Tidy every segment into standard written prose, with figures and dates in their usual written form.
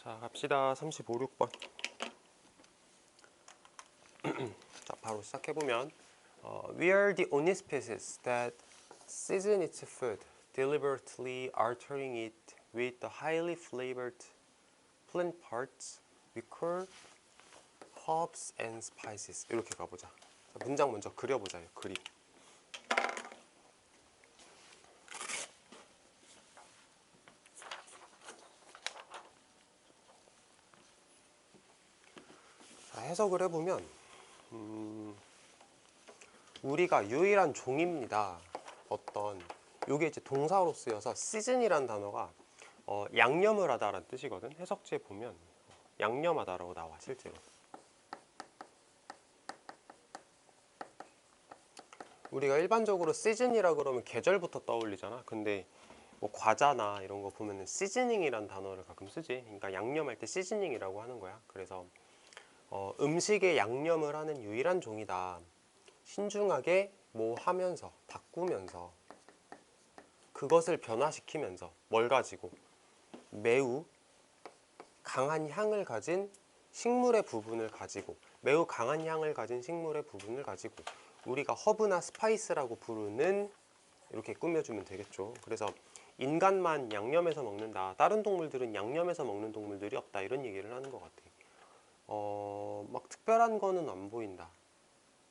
자, 갑시다. 35, 6번. 자, 바로 시작해보면 We are the only species that season its food deliberately altering it with the highly flavored plant parts we call herbs and spices. 이렇게 가보자. 자, 문장 먼저 그려보자요. 그림. 자, 해석을 해보면 우리가 유일한 종입니다. 어떤 요게 이제 동사로 쓰여서 시즌이란 단어가 양념을 하다라는 뜻이거든. 해석지에 보면 양념하다라고 나와 실제로. 우리가 일반적으로 시즌이라 그러면 계절부터 떠올리잖아. 근데 뭐 과자나 이런 거 보면은 시즈닝이란 단어를 가끔 쓰지. 그러니까 양념할 때 시즈닝이라고 하는 거야. 그래서 음식에 양념을 하는 유일한 종이다. 신중하게 뭐 하면서 바꾸면서 그것을 변화시키면서 뭘 가지고 매우 강한 향을 가진 식물의 부분을 가지고 매우 강한 향을 가진 식물의 부분을 가지고 우리가 허브나 스파이스라고 부르는 이렇게 꾸며주면 되겠죠. 그래서 인간만 양념해서 먹는다. 다른 동물들은 양념해서 먹는 동물들이 없다. 이런 얘기를 하는 것 같아. 막 특별한 거는 안 보인다.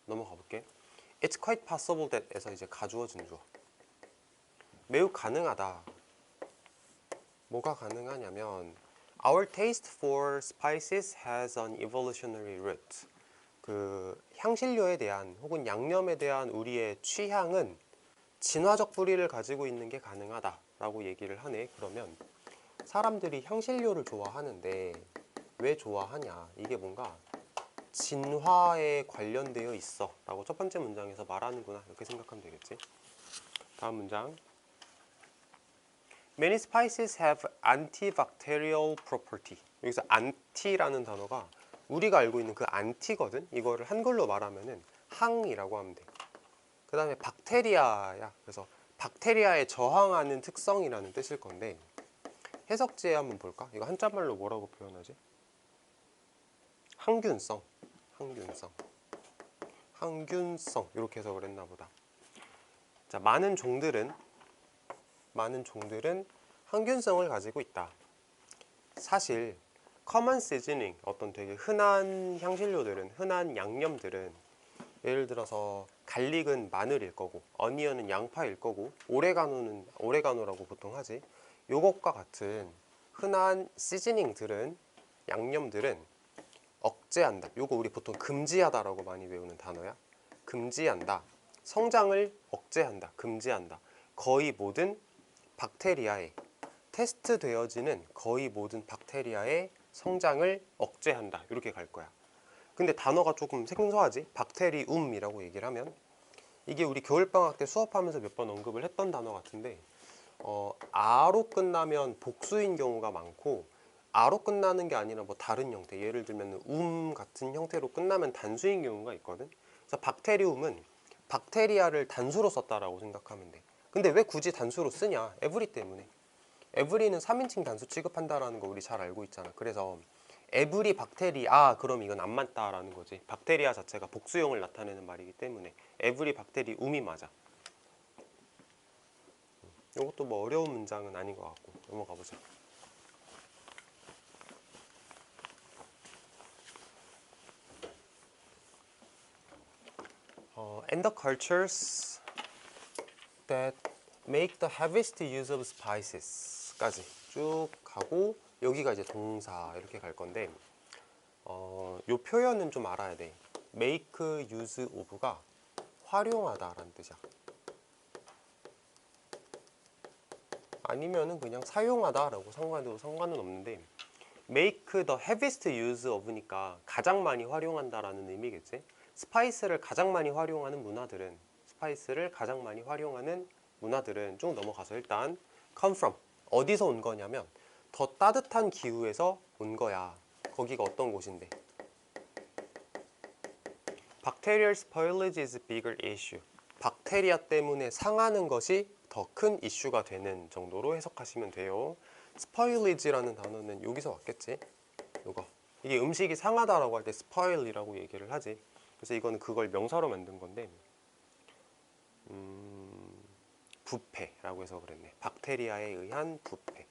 넘어가 볼게. It's quite possible that 에서 이제 가주어진 주어. 매우 가능하다. 뭐가 가능하냐면 Our taste for spices has an evolutionary root. 그 향신료에 대한 혹은 양념에 대한 우리의 취향은 진화적 뿌리를 가지고 있는 게 가능하다라고 얘기를 하네. 그러면 사람들이 향신료를 좋아하는데 왜 좋아하냐? 이게 뭔가 진화에 관련되어 있어 라고 첫 번째 문장에서 말하는구나. 이렇게 생각하면 되겠지. 다음 문장. Many spices have antibacterial property. 여기서 anti라는 단어가 우리가 알고 있는 그 anti거든. 이거를 한글로 말하면은 항이라고 하면 돼. 그 다음에 박테리아야. 그래서 박테리아에 저항하는 특성이라는 뜻일 건데 해석지에 한번 볼까? 이거 한자말로 뭐라고 표현하지? 항균성. 항균성 이렇게 해석을 했나 보다. 자, 많은 종들은 항균성을 가지고 있다. 사실 common seasoning, 어떤 되게 흔한 향신료들은, 흔한 양념들은 예를 들어서 갈릭은 마늘일 거고 어니언은 양파일 거고 오레가노는 오레가노라고 보통 하지. 요것과 같은 흔한 시즈닝들은, 양념들은 억제한다. 요거 우리 보통 금지하다라고 많이 외우는 단어야. 금지한다. 성장을 억제한다. 금지한다. 거의 모든 박테리아에 테스트되어지는 거의 모든 박테리아의 성장을 억제한다. 이렇게 갈 거야. 근데 단어가 조금 생소하지? 박테리움이라고 얘기를 하면 이게 우리 겨울방학 때 수업하면서 몇 번 언급을 했던 단어 같은데 아로 끝나면 복수인 경우가 많고 아로 끝나는 게 아니라 뭐 다른 형태, 예를 들면 같은 형태로 끝나면 단수인 경우가 있거든. 그래서 박테리움은 박테리아를 단수로 썼다라고 생각하면 돼. 근데 왜 굳이 단수로 쓰냐? 에브리 때문에. 에브리는 3인칭 단수 취급한다라는 거 우리 잘 알고 있잖아. 그래서 에브리 박테리아, 그럼 이건 안 맞다라는 거지. 박테리아 자체가 복수형을 나타내는 말이기 때문에 에브리 박테리움이 맞아. 이것도 뭐 어려운 문장은 아닌 것 같고 넘어가 보자. And the cultures that make the heaviest use of spices 까지 쭉 가고 여기가 이제 동사 이렇게 갈 건데 요 표현은 좀 알아야 돼. make use of가 활용하다라는 뜻이야. 아니면은 그냥 사용하다라고 상관은 없는데 make the heaviest use of니까 가장 많이 활용한다라는 의미겠지. 스파이스를 가장 많이 활용하는 문화들은 쭉 넘어가서 일단 come from 어디서 온 거냐면 더 따뜻한 기후에서 온 거야. 거기가 어떤 곳인데? Bacterial spoilage is a bigger issue. 박테리아 때문에 상하는 것이 더 큰 이슈가 되는 정도로 해석하시면 돼요. spoilage라는 단어는 여기서 왔겠지. 요거. 이게 음식이 상하다라고 할 때 spoil이라고 얘기를 하지. 그래서 이거는 그걸 명사로 만든 건데 부패라고 해서 그랬네. 박테리아에 의한 부패.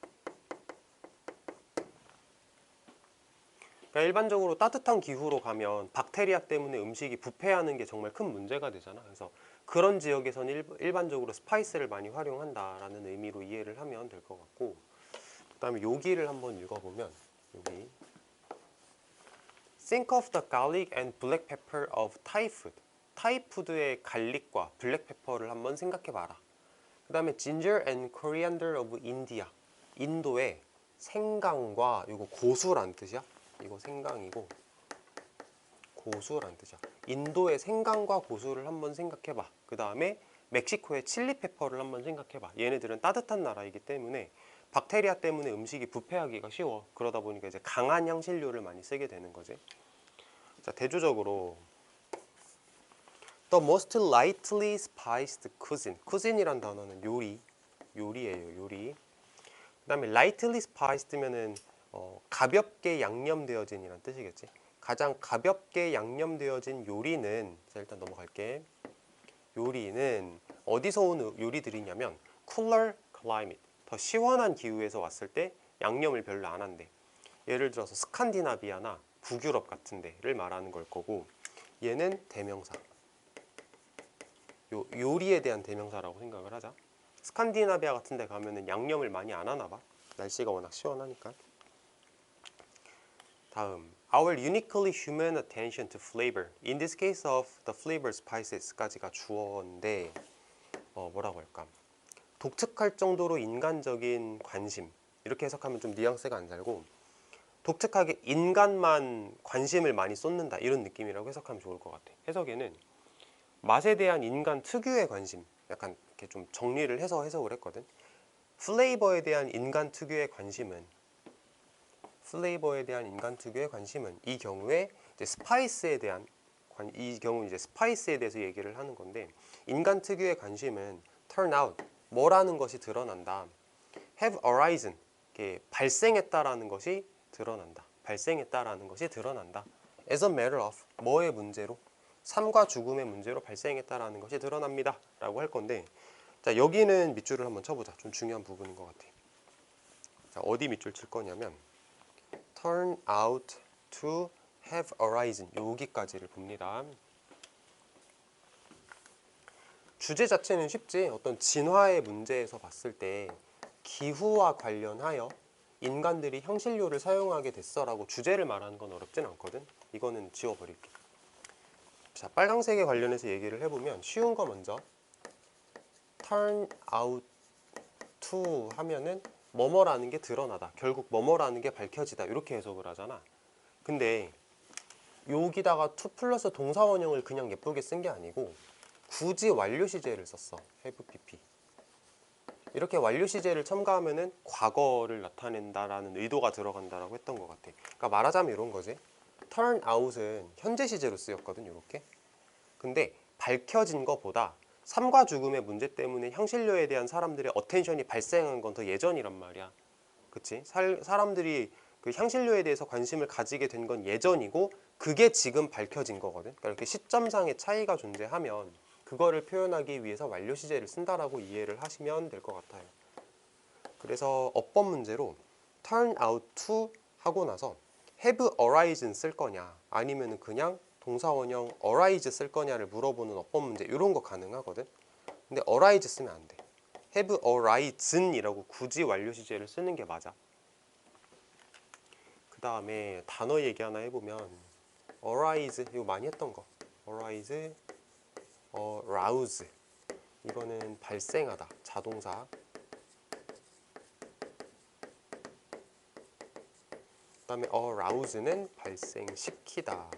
그러니까 일반적으로 따뜻한 기후로 가면 박테리아 때문에 음식이 부패하는 게 정말 큰 문제가 되잖아. 그래서 그런 지역에서는 일반적으로 스파이스를 많이 활용한다라는 의미로 이해를 하면 될 것 같고, 그 다음에 여기를 한번 읽어보면 여기 Think of the garlic and black pepper of Thai food. 타이 푸드의 갈릭과 블랙페퍼를 한번 생각해봐라. 그 다음에 ginger and coriander of India. 인도의 생강과 이거 고수란 뜻이야. 이거 생강이고 고수란 뜻이야. 인도의 생강과 고수를 한번 생각해봐. 그 다음에 멕시코의 칠리페퍼를 한번 생각해봐. 얘네들은 따뜻한 나라이기 때문에 박테리아 때문에 음식이 부패하기가 쉬워. 그러다 보니까 이제 강한 향신료를 많이 쓰게 되는 거지. 자, 대조적으로 The most lightly spiced cuisine. cuisine이란 단어는 요리예요. 요리. 그 다음에 lightly spiced면은 가볍게 양념되어진이란 뜻이겠지. 가장 가볍게 양념되어진 요리는, 자, 일단 넘어갈게. 요리는 어디서 온 요리들이냐면 cooler climate, 더 시원한 기후에서 왔을 때 양념을 별로 안 한대. 예를 들어서 스칸디나비아나 북유럽 같은 데를 말하는 걸 거고, 얘는 대명사. 요리에 대한 대명사라고 생각을 하자. 스칸디나비아 같은 데 가면은 양념을 많이 안 하나 봐. 날씨가 워낙 시원하니까. 다음, our uniquely human attention to flavor. In this case of the flavor spices까지가 주어인데 뭐라고 할까? 독특할 정도로 인간적인 관심. 이렇게 해석하면 좀 뉘앙스가 안 살고, 독특하게 인간만 관심을 많이 쏟는다, 이런 느낌이라고 해석하면 좋을 것 같아. 해석에는 맛에 대한 인간 특유의 관심, 약간 이렇게 좀 정리를 해서 해석을 했거든. 플레이버에 대한 인간 특유의 관심은 이 경우에 이제 스파이스에 대한 이 경우 이제 스파이스에 대해서 얘기를 하는 건데, 인간 특유의 관심은 turn out, 뭐라는 것이 드러난다. have arisen, 이렇게 발생했다라는 것이 드러난다. as a matter of, 뭐의 문제로? 삶과 죽음의 문제로 발생했다라는 것이 드러납니다 라고 할 건데, 자, 여기는 밑줄을 한번 쳐보자. 좀 중요한 부분인 것 같아. 자, 어디 밑줄 칠 거냐면 turn out to have arisen, 여기까지를 봅니다. 주제 자체는 쉽지. 어떤 진화의 문제에서 봤을 때 기후와 관련하여 인간들이 향신료를 사용하게 됐어라고 주제를 말하는 건 어렵진 않거든. 이거는 지워버릴게. 자, 빨강색에 관련해서 얘기를 해보면 쉬운 거 먼저. turn out to 하면은 뭐뭐라는 게 드러나다, 결국 뭐뭐라는 게 밝혀지다, 이렇게 해석을 하잖아. 근데 여기다가 to 플러스 동사원형을 그냥 예쁘게 쓴 게 아니고 굳이 완료 시제를 썼어. have pp. 이렇게 완료 시제를 첨가하면은 과거를 나타낸다라는 의도가 들어간다라고 했던 것 같아. 그러니까 말하자면 이런 거지. turn out은 현재 시제로 쓰였거든, 이렇게. 근데 밝혀진 것보다 삶과 죽음의 문제 때문에 향신료에 대한 사람들의 어텐션이 발생한 건 더 예전이란 말이야. 그치? 사람들이 그 향신료에 대해서 관심을 가지게 된 건 예전이고, 그게 지금 밝혀진 거거든. 그러니까 이렇게 시점상의 차이가 존재하면 그거를 표현하기 위해서 완료 시제를 쓴다라고 이해를 하시면 될 것 같아요. 그래서 어법 문제로 turn out to 하고 나서 have arisen 쓸 거냐, 아니면 그냥 동사원형 arise 쓸 거냐를 물어보는 어법 문제, 이런 거 가능하거든. 근데 arise 쓰면 안 돼. have arisen이라고 굳이 완료 시제를 쓰는 게 맞아. 그 다음에 단어 얘기 하나 해보면 arise, 이거 많이 했던 거. arise, arouse, 이거는 발생하다, 자동사. 그 다음에 arouse는 발생시키다,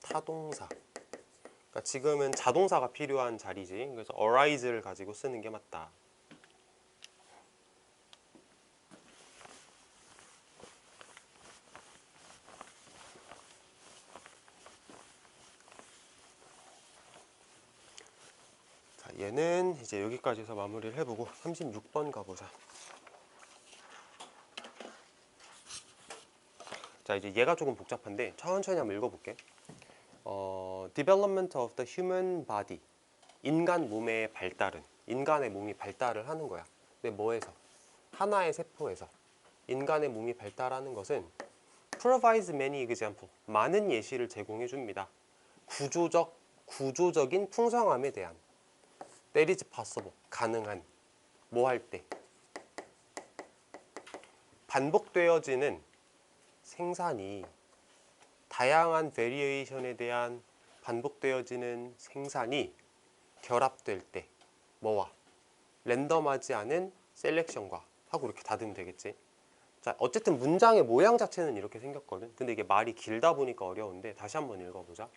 타동사. 그러니까 지금은 자동사가 필요한 자리지. 그래서 arise를 가지고 쓰는 게 맞다. 얘는 이제 여기까지 해서 마무리를 해보고 36번 가보자. 자, 이제 얘가 조금 복잡한데 천천히 한번 읽어볼게. Development of the human body. 인간 몸의 발달은, 인간의 몸이 발달을 하는 거야. 근데 뭐에서? 하나의 세포에서. 인간의 몸이 발달하는 것은 provides many example. 많은 예시를 제공해 줍니다. 구조적인 풍성함에 대한. That is possible. 가능한. 뭐 할 때? 반복되어지는 생산이, 다양한 베리에이션에 대한 반복되어지는 생산이 결합될 때 뭐와? 랜덤하지 않은 셀렉션과 하고 이렇게 닫으면 되겠지. 자, 어쨌든 문장의 모양 자체는 이렇게 생겼거든. 근데 이게 말이 길다 보니까 어려운데 다시 한번 읽어보자.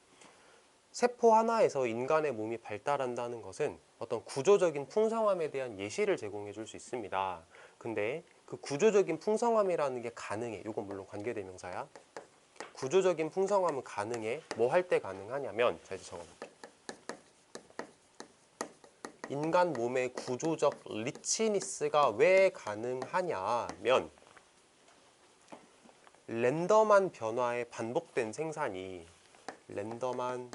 세포 하나에서 인간의 몸이 발달한다는 것은 어떤 구조적인 풍성함에 대한 예시를 제공해 줄 수 있습니다. 근데 그 구조적인 풍성함이라는 게 가능해. 이건 물론 관계대명사야. 구조적인 풍성함은 가능해. 뭐 할 때 가능하냐면, 자, 이제 적어볼게. 인간 몸의 구조적 리치니스가 왜 가능하냐면 랜덤한 변화의 반복된 생산이, 랜덤한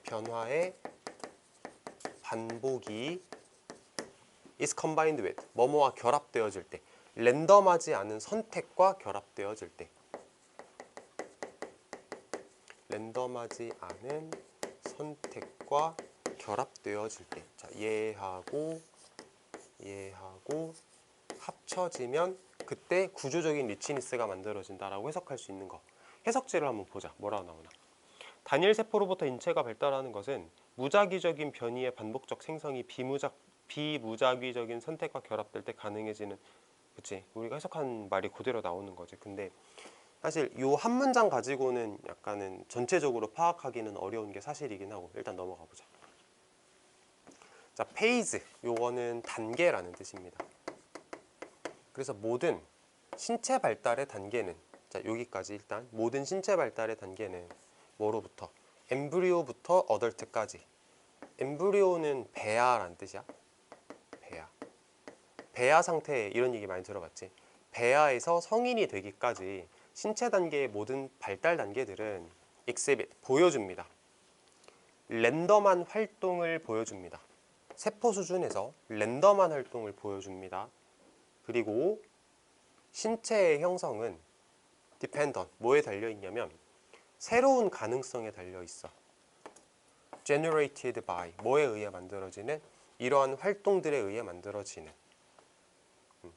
변화의 반복이 is combined with 뭐뭐와 결합되어질 때, 랜덤하지 않은 선택과 결합되어질 때, 랜덤하지 않은 선택과 결합되어질 때, 자, 얘하고 합쳐지면 그때 구조적인 리치니스가 만들어진다라고 해석할 수 있는 거. 해석지를 한번 보자. 뭐라고 나오나. 단일 세포로부터 인체가 발달하는 것은 무작위적인 변이의 반복적 생성이 비무작위적인 선택과 결합될 때 가능해지는, 그치? 우리가 해석한 말이 그대로 나오는 거지. 근데 사실 요 한 문장 가지고는 약간은 전체적으로 파악하기는 어려운 게 사실이긴 하고, 일단 넘어가 보자. 자, 페이즈, 요거는 단계라는 뜻입니다. 그래서 모든 신체 발달의 단계는, 자, 여기까지 일단 모든 신체 발달의 단계는 뭐로부터? 엠브리오부터 어덜트까지. 엠브리오는 배아라는 뜻이야. 배아 상태, 이런 얘기 많이 들어봤지. 배아에서 성인이 되기까지 신체 단계의 모든 발달 단계들은 exhibit, 보여줍니다. 랜덤한 활동을 보여줍니다. 세포 수준에서 랜덤한 활동을 보여줍니다. 그리고 신체의 형성은 dependent, 뭐에 달려있냐면 새로운 가능성에 달려있어. generated by, 뭐에 의해 만들어지는? 이러한 활동들에 의해 만들어지는.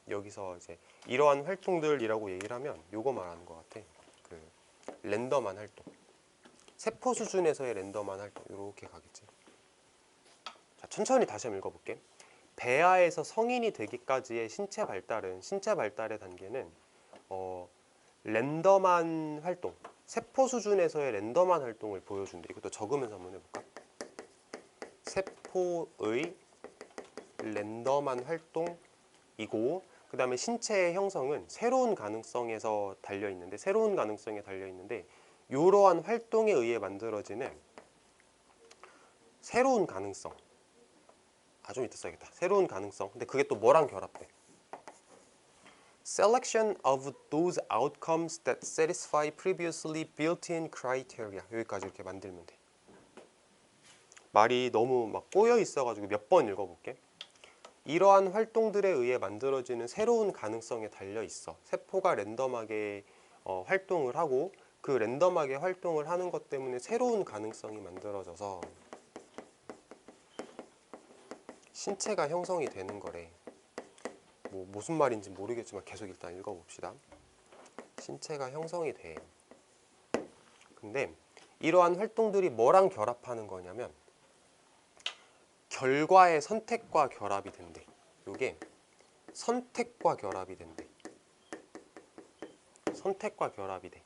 여기서 이제 이러한 활동들이라고 얘기를 하면 요거 말하는 것 같아. 그 랜덤한 활동. 세포 수준에서의 랜덤한 활동, 이렇게 가겠지. 자, 천천히 다시 한번 읽어볼게. 배아에서 성인이 되기까지의 신체 발달의 단계는 랜덤한 활동, 세포 수준에서의 랜덤한 활동을 보여준대. 이것도 적으면서 한번 해볼까? 세포의 랜덤한 활동이고, 그 다음에 신체의 형성은 새로운 가능성에 달려 있는데 이러한 활동에 의해 만들어지는 새로운 가능성. 좀 이따 써야겠다. 새로운 가능성. 근데 그게 또 뭐랑 결합돼? Selection of those outcomes that satisfy previously built-in criteria. 여기까지 이렇게 만들면 돼. 말이 너무 막 꼬여 있어가지고 몇 번 읽어볼게. 이러한 활동들에 의해 만들어지는 새로운 가능성에 달려 있어. 세포가 랜덤하게 활동을 하고, 그 랜덤하게 활동을 하는 것 때문에 새로운 가능성이 만들어져서 신체가 형성이 되는 거래. 뭐 무슨 말인지 모르겠지만 계속 일단 읽어봅시다. 신체가 형성이 돼. 근데 이러한 활동들이 뭐랑 결합하는 거냐면 결과의 선택과 결합이 된대. 이게 선택과 결합이 된대. 선택과 결합이 돼.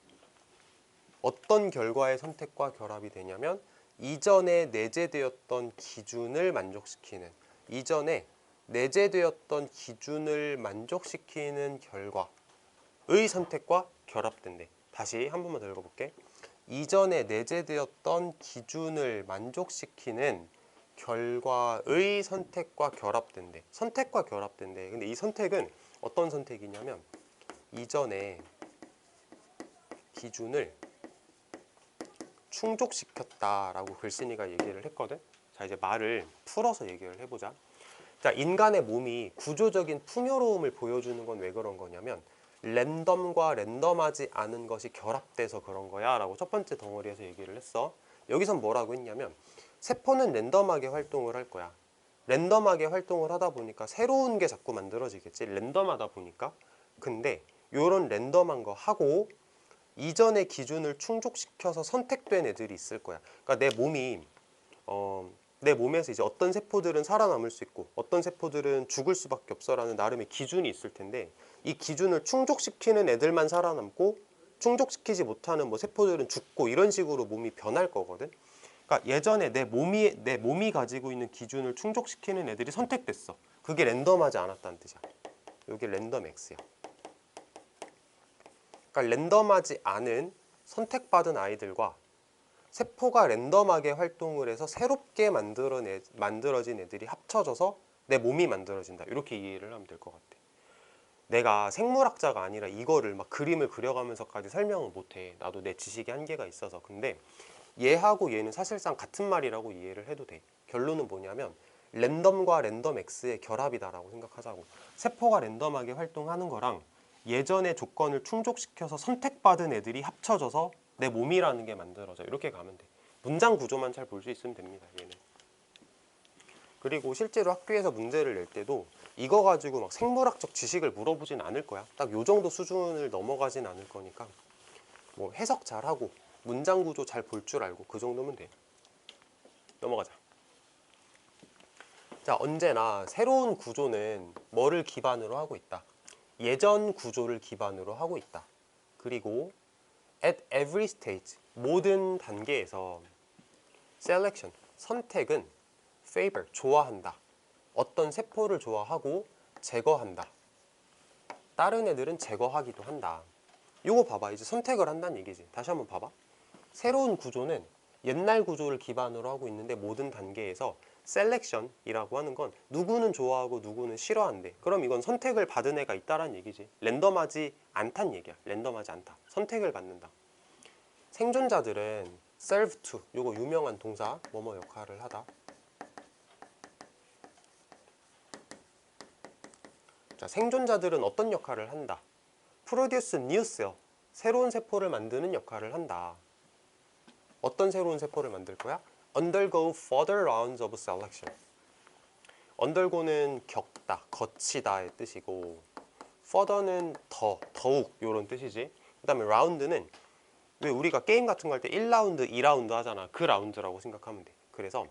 어떤 결과의 선택과 결합이 되냐면 이전에 내재되었던 기준을 만족시키는, 결과의 선택과 결합된대. 다시 한 번만 더 읽어볼게. 이전에 내재되었던 기준을 만족시키는 결과의 선택과 결합된대. 선택과 결합된대. 근데 이 선택은 어떤 선택이냐면 이전에 기준을 충족시켰다라고 글쓴이가 얘기를 했거든. 자, 이제 말을 풀어서 얘기를 해보자. 자, 인간의 몸이 구조적인 풍요로움을 보여주는 건 왜 그런 거냐면 랜덤과 랜덤하지 않은 것이 결합돼서 그런 거야 라고 첫 번째 덩어리에서 얘기를 했어. 여기선 뭐라고 했냐면 세포는 랜덤하게 활동을 할 거야. 랜덤하게 활동을 하다 보니까 새로운 게 자꾸 만들어지겠지. 랜덤하다 보니까. 근데 요런 랜덤한 거 하고 이전의 기준을 충족시켜서 선택된 애들이 있을 거야. 그러니까 내 몸이 내 몸에서 이제 어떤 세포들은 살아남을 수 있고 어떤 세포들은 죽을 수밖에 없어라는 나름의 기준이 있을 텐데 이 기준을 충족시키는 애들만 살아남고 충족시키지 못하는 뭐 세포들은 죽고 이런 식으로 몸이 변할 거거든. 그러니까 예전에 내 몸이 가지고 있는 기준을 충족시키는 애들이 선택됐어. 그게 랜덤하지 않았다는 뜻이야. 이게 랜덤 X야. 그러니까 랜덤하지 않은 선택받은 아이들과 세포가 랜덤하게 활동을 해서 새롭게 만들어진 애들이 합쳐져서 내 몸이 만들어진다. 이렇게 이해를 하면 될 것 같아. 내가 생물학자가 아니라 이거를 막 그림을 그려가면서까지 설명을 못해. 나도 내 지식의 한계가 있어서. 근데 얘하고 얘는 사실상 같은 말이라고 이해를 해도 돼. 결론은 뭐냐면 랜덤과 랜덤 X의 결합이다라고 생각하자고. 세포가 랜덤하게 활동하는 거랑 예전의 조건을 충족시켜서 선택받은 애들이 합쳐져서 내 몸이라는 게 만들어져. 이렇게 가면 돼. 문장 구조만 잘 볼 수 있으면 됩니다. 얘는. 그리고 실제로 학교에서 문제를 낼 때도 이거 가지고 막 생물학적 지식을 물어보진 않을 거야. 딱 요 정도 수준을 넘어가진 않을 거니까 뭐 해석 잘하고 문장 구조 잘 볼 줄 알고 그 정도면 돼. 넘어가자. 자, 언제나 새로운 구조는 뭐를 기반으로 하고 있다. 예전 구조를 기반으로 하고 있다. 그리고 at every stage, 모든 단계에서 selection, 선택은 favor, 좋아한다. 어떤 세포를 좋아하고 제거한다. 다른 애들은 제거하기도 한다. 이거 봐봐. 이제 선택을 한다는 얘기지. 다시 한번 봐봐. 새로운 구조는 옛날 구조를 기반으로 하고 있는데 모든 단계에서 셀렉션이라고 하는 건 누구는 좋아하고 누구는 싫어한대. 그럼 이건 선택을 받은 애가 있다라는 얘기지. 랜덤하지 않다는 얘기야. 랜덤하지 않다. 선택을 받는다. 생존자들은 serve to, 요거 유명한 동사 뭐뭐 역할을 하다. 자, 생존자들은 어떤 역할을 한다. produce new cell, 새로운 세포를 만드는 역할을 한다. 어떤 새로운 세포를 만들 거야? undergo further rounds of selection. undergo는 겪다, 거치다의 뜻이고 further는 더욱 이런 뜻이지. 그 다음에 round는 왜 우리가 게임 같은 거 할 때 1라운드, 2라운드 하잖아. 그 라운드라고 생각하면 돼. 그래서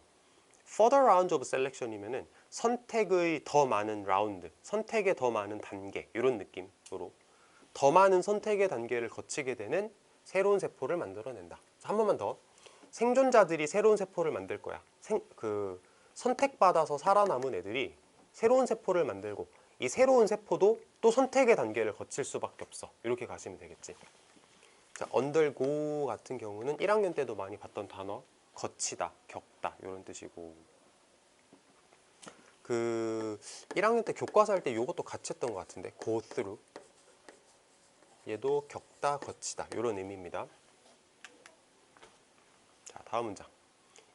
further rounds of selection이면은 선택의 더 많은 라운드, 선택의 더 많은 단계 이런 느낌으로 더 많은 선택의 단계를 거치게 되는 새로운 세포를 만들어낸다. 한 번만 더. 생존자들이 새로운 세포를 만들 거야. 선택받아서 살아남은 애들이 새로운 세포를 만들고 이 새로운 세포도 또 선택의 단계를 거칠 수밖에 없어. 이렇게 가시면 되겠지. 자, undergo 같은 경우는 1학년 때도 많이 봤던 단어 거치다, 겪다 이런 뜻이고 1학년 때 교과서 할 때 이것도 같이 했던 것 같은데 go through 얘도 겪다, 거치다 이런 의미입니다. 자, 다음 문장.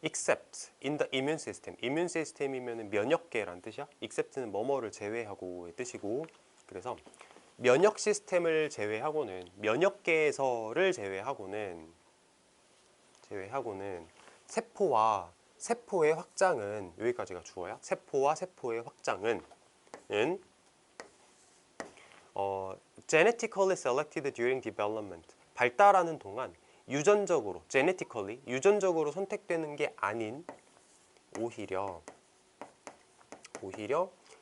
except in the immune system. immune system이면 면역계란 뜻이야. except는 뭐뭐를 제외하고의 뜻이고 그래서 면역 시스템을 제외하고는 면역계에서를 제외하고는 세포와 세포의 확장은 여기까지가 주어야. 세포와 세포의 확장은 genetically selected during development. 발달하는 동안 유전적으로 genetically 유전적으로 선택되는 게 아닌 오히려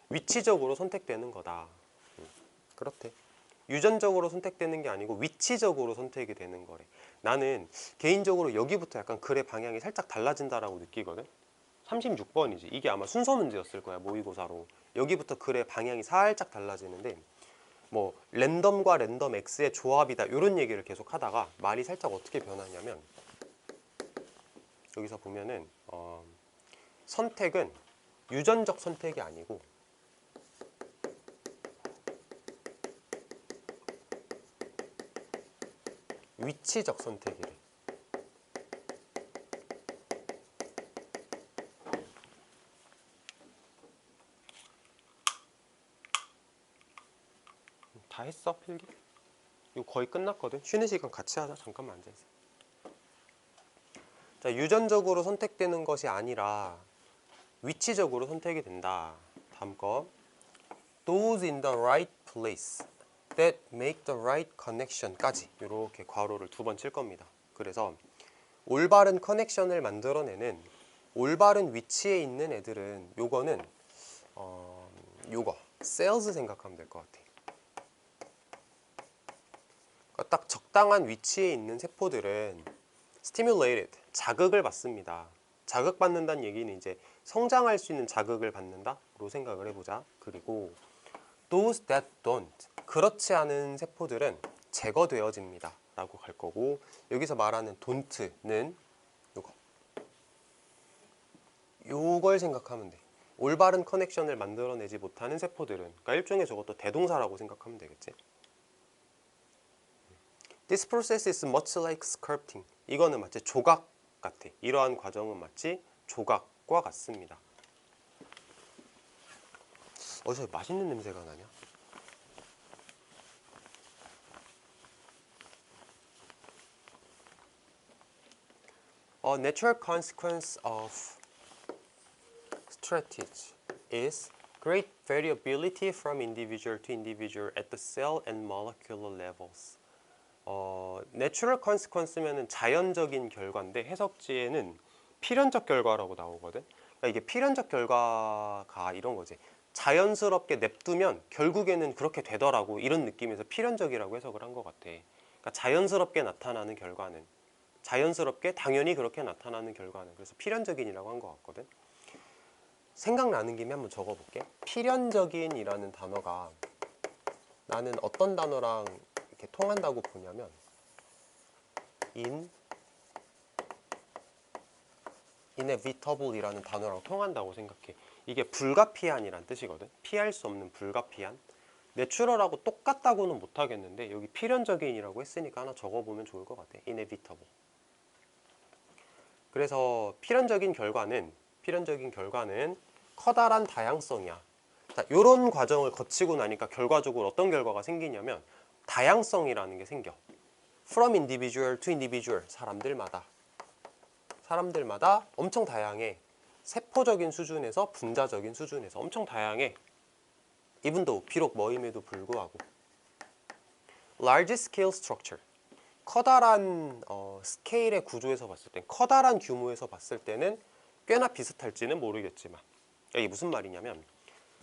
위치적으로 선택되는 거다. 그렇대. 유전적으로 선택되는 게 아니고 위치적으로 선택이 되는 거래. 나는 개인적으로 여기부터 약간 글의 방향이 살짝 달라진다라고 느끼거든. 36번이지. 이게 아마 순서 문제였을 거야. 모의고사로. 여기부터 글의 방향이 살짝 달라지는데 뭐 랜덤과 랜덤 X의 조합이다 이런 얘기를 계속 하다가 말이 살짝 어떻게 변하냐면 여기서 보면은 선택은 유전적 선택이 아니고 위치적 선택이래. 다 했어 필기? 이거 거의 끝났거든. 쉬는 시간 같이 하자. 잠깐만 앉아있어. 자, 유전적으로 선택되는 것이 아니라 위치적으로 선택이 된다. 다음 거. Those in the right place that make the right connection까지 이렇게 괄호를 2번 칠 겁니다. 그래서 올바른 커넥션을 만들어내는 올바른 위치에 있는 애들은 요거는 요거 sales 생각하면 될 것 같아. 그러니까 딱 적당한 위치에 있는 세포들은 stimulated, 자극을 받습니다. 자극받는다는 얘기는 이제 성장할 수 있는 자극을 받는다로 생각을 해보자. 그리고 those that don't, 그렇지 않은 세포들은 제거되어집니다 라고 갈 거고, 여기서 말하는 don't는 요걸 생각하면 돼. 올바른 커넥션을 만들어내지 못하는 세포들은, 그러니까 일종의 저것도 대동사라고 생각하면 되겠지. This process is much like sculpting. 이거는 마치 조각 같아. 이러한 과정은 마치 조각과 같습니다. 어디서 맛있는 냄새가 나냐? A natural consequence of strategy is great variability from individual to individual at the cell and molecular levels. Natural consequence면은 자연적인 결과인데 해석지에는 필연적 결과라고 나오거든. 그러니까 이게 필연적 결과가 이런 거지. 자연스럽게 냅두면 결국에는 그렇게 되더라고, 이런 느낌에서 필연적이라고 해석을 한 것 같아. 그러니까 자연스럽게 나타나는 결과는, 자연스럽게 당연히 그렇게 나타나는 결과는, 그래서 필연적인이라고 한 것 같거든. 생각나는 김에 한번 적어볼게. 필연적인이라는 단어가 나는 어떤 단어랑 이렇게 통한다고 보냐면 inevitable이라는 단어랑 통한다고 생각해. 이게 불가피한이란 뜻이거든. 피할 수 없는 불가피한. 내추럴하고 똑같다고는 못하겠는데 여기 필연적인이라고 했으니까 하나 적어보면 좋을 것 같아. inevitable. 그래서 필연적인 결과는 커다란 다양성이야. 자, 이런 과정을 거치고 나니까 결과적으로 어떤 결과가 생기냐면 다양성이라는 게 생겨. From individual to individual, 사람들마다 엄청 다양해. 세포적인 수준에서 분자적인 수준에서 엄청 다양해. even though, 비록 뭐임에도 불구하고. Large scale structure, 커다란 스케일의 구조에서 봤을 때, 커다란 규모에서 봤을 때는 꽤나 비슷할지는 모르겠지만, 이게 무슨 말이냐면,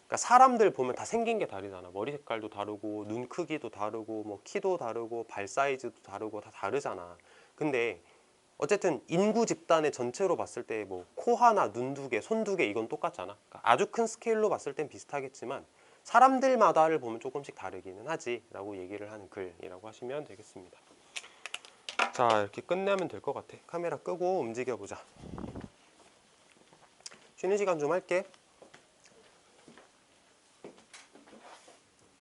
그러니까 사람들 보면 다 생긴 게 다르잖아. 머리 색깔도 다르고 눈 크기도 다르고 뭐 키도 다르고 발 사이즈도 다르고 다 다르잖아. 근데 어쨌든 인구 집단의 전체로 봤을 때 뭐 코 하나, 눈 두 개, 손 두 개 이건 똑같잖아. 그러니까 아주 큰 스케일로 봤을 땐 비슷하겠지만 사람들마다를 보면 조금씩 다르기는 하지 라고 얘기를 하는 글이라고 하시면 되겠습니다. 자, 이렇게 끝내면 될 것 같아. 카메라 끄고 움직여 보자. 쉬는 시간 좀 할게.